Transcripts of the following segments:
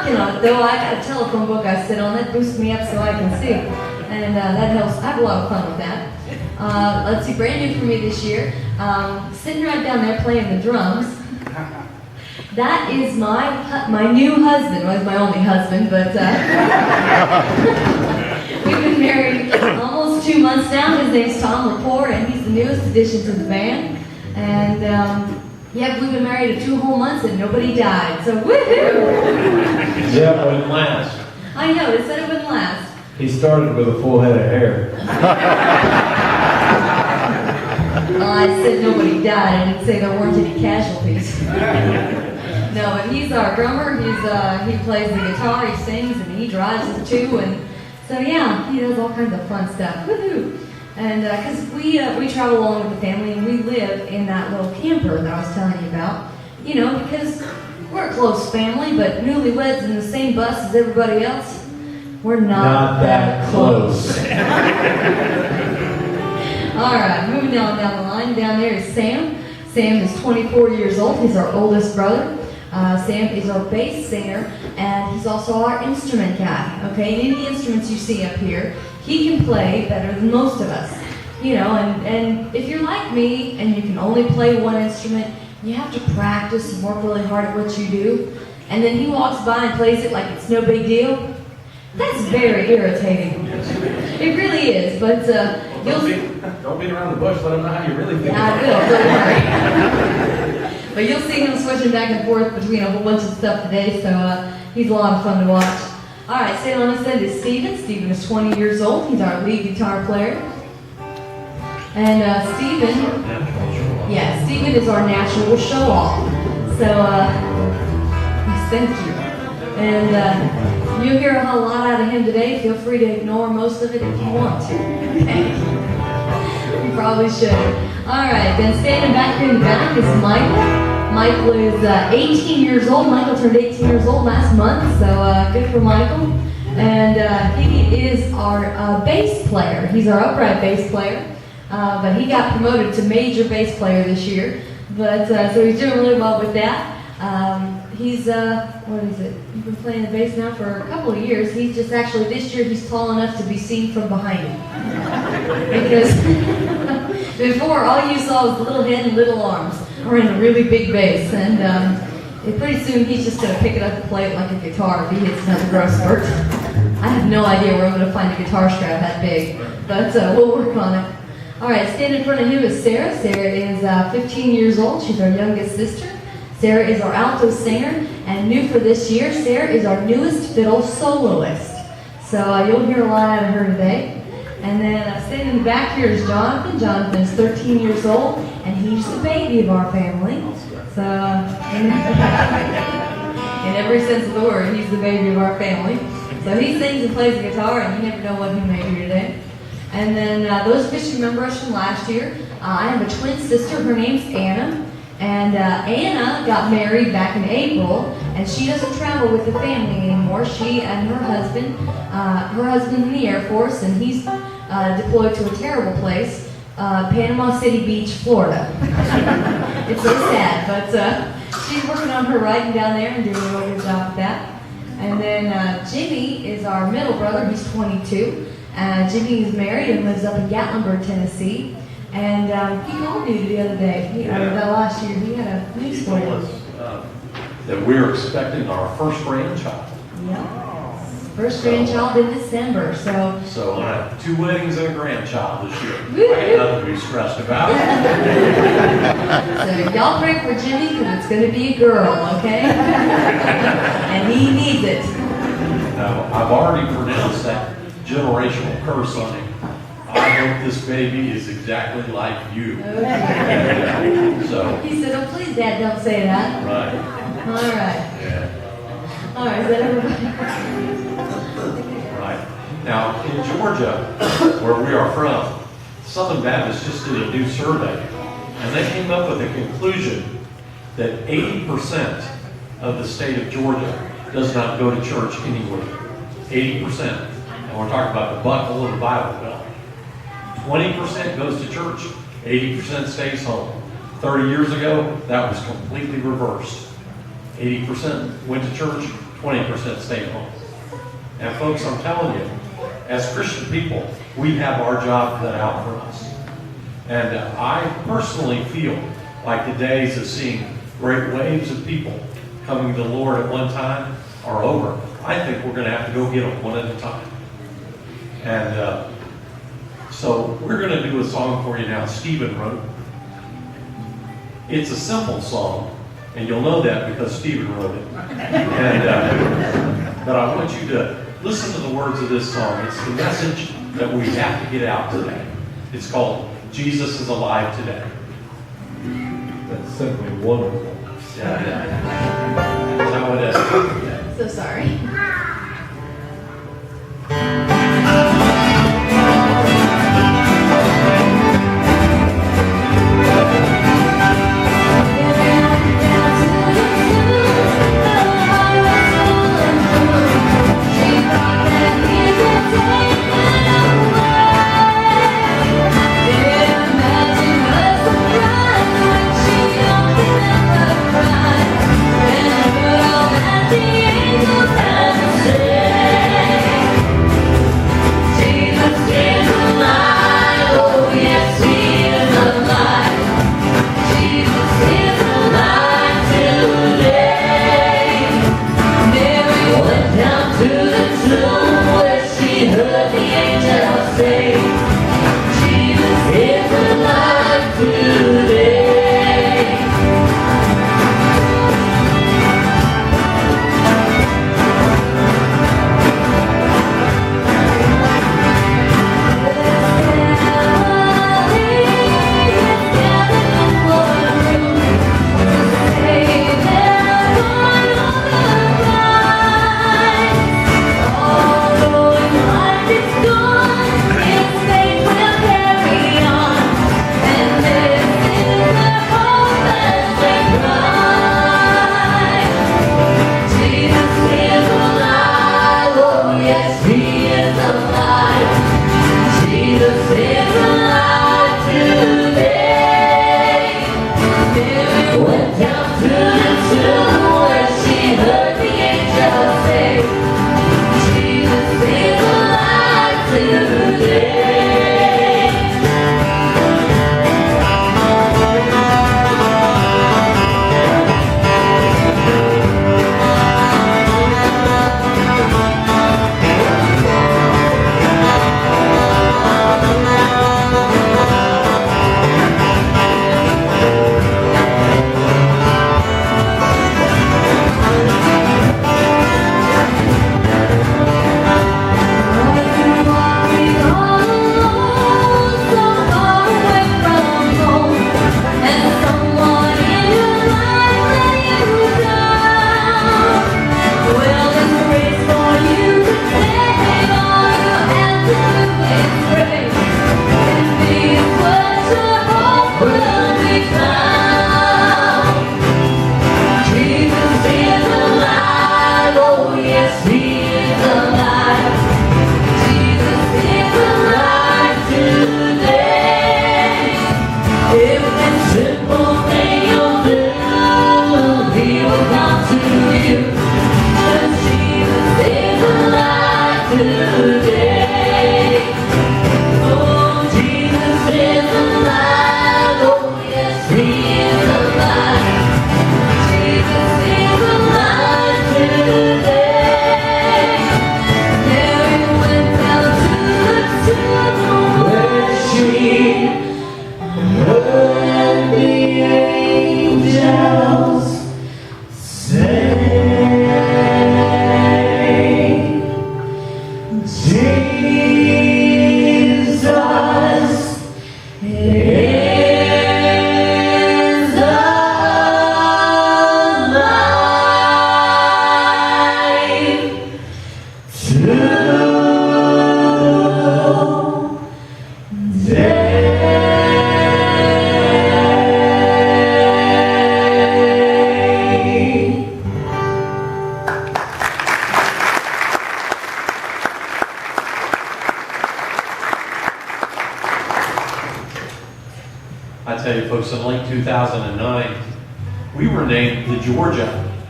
working on it though. I got a telephone book I sit on that boosts me up so I can see. And that helps. I have a lot of fun with that. Let's see, brand new for me this year. Sitting right down there playing the drums. That is my new husband. Well, he's my only husband, but we've been married almost 2 months now. His name's Tom Lepore, and he's the newest addition to the band. And yeah, we've been married 2 whole months and nobody died. So woohoo! Yeah, it wouldn't last. I know, it said it wouldn't last. He started with a full head of hair. I said nobody died. I didn't say there weren't any casualties. No, but he's our drummer. He plays the guitar, he sings, and he drives it too. And so yeah, he does all kinds of fun stuff. Woohoo! And because we travel along with the family, and we live in that little camper that I was telling you about. You know, because we're a close family, but newlyweds in the same bus as everybody else. We're not that close. All right, moving down the line. Down there is Sam. Sam is 24 years old. He's our oldest brother. Sam is our bass singer, and he's also our instrument guy. Okay, any of the instruments you see up here, he can play better than most of us. You know, and if you're like me and you can only play one instrument, you have to practice and work really hard at what you do. And then he walks by and plays it like it's no big deal. That's very irritating. It really is, but Don't beat around the bush. Let him know how you really feel. I will, don't worry. But you'll see him switching back and forth between a whole bunch of stuff today, so he's a lot of fun to watch. All right, staying on this end is Stephen. Stephen is 20 years old. He's our lead guitar player. And Stephen is our natural show-off. So, thank you. And you'll hear a whole lot out of him today. Feel free to ignore most of it if you want to. Okay? You probably should. All right, then standing back here in the back is Michael. Michael is 18 years old. Michael turned 18 years old last month, so good for Michael. And he is our bass player. He's our upright bass player, but he got promoted to major bass player this year. But so he's doing really well with that. He's, what is it? He's been playing the bass now for a couple of years. He's just actually, this year, he's tall enough to be seen from behind him. Because before, all you saw was the little head and little arms, or in a really big bass. And pretty soon, he's just going to pick it up and play it like a guitar if he hits another growth spurt. I have no idea where I'm going to find a guitar strap that big, but we'll work on it. All right, standing in front of him is Sarah. Sarah is 15 years old. She's our youngest sister. Sarah is our alto singer, and new for this year, Sarah is our newest fiddle soloist. So you'll hear a lot out of her today. And then standing in the back here is Jonathan. Jonathan is 13 years old, and he's the baby of our family. So in every sense of the word, he's the baby of our family. So he sings and plays the guitar, and you never know what he may do today. And then those of us who remember us from last year, I have a twin sister. Her name's Anna. And Anna got married back in April, and she doesn't travel with the family anymore. She and her husband in the Air Force, and he's deployed to a terrible place, Panama City Beach, Florida. It's so sad, but she's working on her writing down there and doing a really good job with that. And then Jimmy is our middle brother. He's 22. Jimmy is married and lives up in Gatlinburg, Tennessee. And he called me the other day, last year. He had a news for you. That we're expecting our first grandchild. Yeah. First grandchild in December, so. So I have 2 weddings and a grandchild this year. I got nothing to be stressed about. So y'all pray for Jimmy, because it's going to be a girl, okay? And he needs it. Now, I've already pronounced that generational curse on him. I hope this baby is exactly like you. Okay. So. He said, "Oh, please, Dad, don't say that." Right. All right. Yeah. All right, is that everybody? Right. Now, in Georgia, where we are from, Southern Baptists just did a new survey, and they came up with a conclusion that 80% of the state of Georgia does not go to church anywhere. 80%. And we're talking about the buckle of the Bible Belt. 20% goes to church, 80% stays home. 30 years ago, that was completely reversed. 80% went to church, 20% staying home. And folks, I'm telling you, as Christian people, we have our job cut out for us. And I personally feel like the days of seeing great waves of people coming to the Lord at one time are over. I think we're going to have to go get them one at a time. And so we're going to do a song for you now Stephen wrote. It's a simple song, and you'll know that because Stephen wrote it. And but I want you to listen to the words of this song. It's the message that we have to get out today. It's called Jesus is Alive Today. That's simply wonderful. Yeah. That's how it is. So sorry.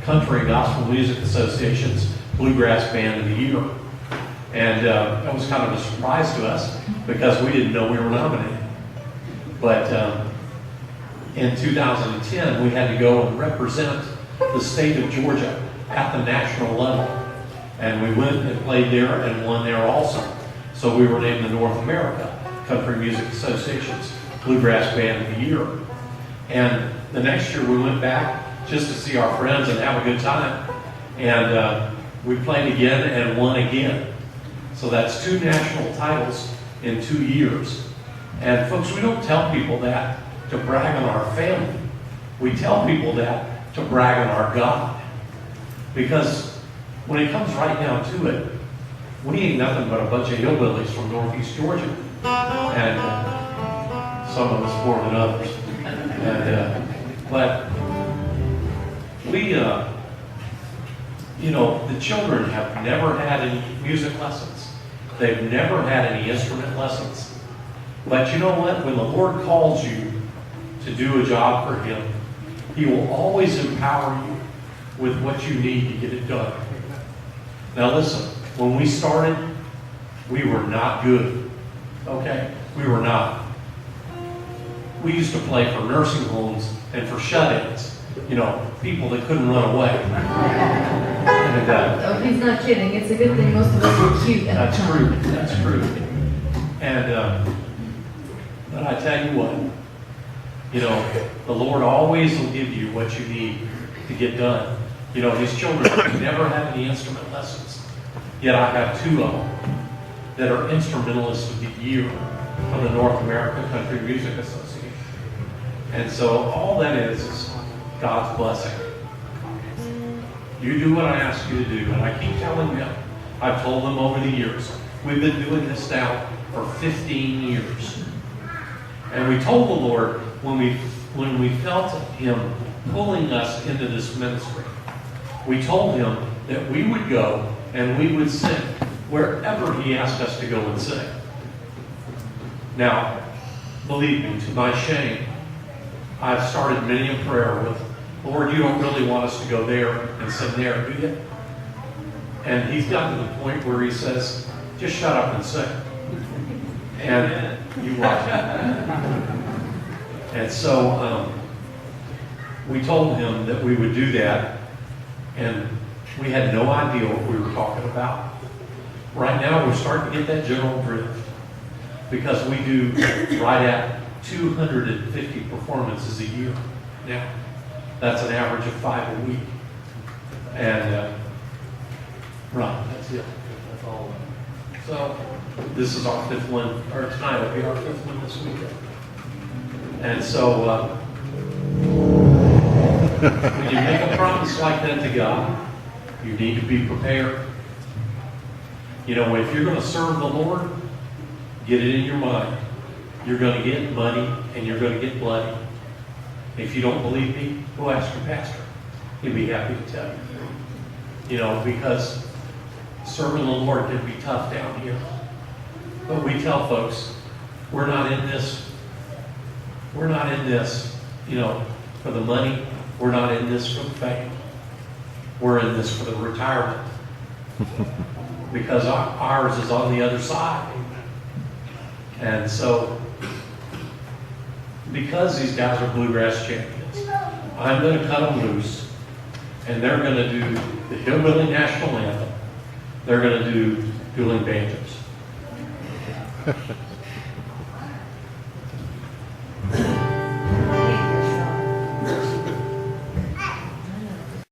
Country and Gospel Music Association's Bluegrass Band of the Year. And that was kind of a surprise to us because we didn't know we were nominated. But in 2010, we had to go and represent the state of Georgia at the national level. And we went and played there and won there also. So we were named the North America Country Music Association's Bluegrass Band of the Year. And the next year we went back just to see our friends and have a good time. And we played again and won again. So that's 2 national titles in 2 years. And folks, we don't tell people that to brag on our family. We tell people that to brag on our God. Because when it comes right down to it, we ain't nothing but a bunch of hillbillies from Northeast Georgia. And some of us more than others. And, but we, the children have never had any music lessons. They've never had any instrument lessons. But you know what? When the Lord calls you to do a job for Him, He will always empower you with what you need to get it done. Now listen, when we started, we were not good. Okay? We were not. We used to play for nursing homes and for shut-ins. People that couldn't run away. And, Oh, he's not kidding. It's a good thing most of us were cute at the that's time. true. That's true. And but I tell you what, the Lord always will give you what you need to get done. His children never had any instrument lessons. Yet I have 2 of them that are instrumentalists of the year from the North American Country Music Association. And so all that is God's blessing. You do what I ask you to do, and I keep telling them. I've told them over the years. We've been doing this now for 15 years. And we told the Lord when we felt Him pulling us into this ministry, we told Him that we would go and we would sing wherever He asked us to go and sing. Now, believe me, to my shame, I've started many a prayer with, Lord, you don't really want us to go there and sing there, do you? And He's gotten to the point where He says, just shut up and sing. And you watch it. And so we told Him that we would do that, and we had no idea what we were talking about. Right now, we're starting to get that general drift because we do right at 250 performances a year now. That's an average of 5 a week. And, right, that's it. That's all. So, this is our 5th one, or tonight will be our 5th one this weekend. And so, when you make a promise like that to God, you need to be prepared. If you're going to serve the Lord, get it in your mind. You're going to get money and you're going to get bloody. If you don't believe me, go ask your pastor. He'd be happy to tell you. Because serving the Lord can be tough down here. But we tell folks, we're not in this, for the money. We're not in this for the fame. We're in this for the retirement. Because ours is on the other side. And so, because these guys are bluegrass champions, I'm going to cut them loose, and they're going to do the Hillbilly National Anthem. They're going to do dueling banjos.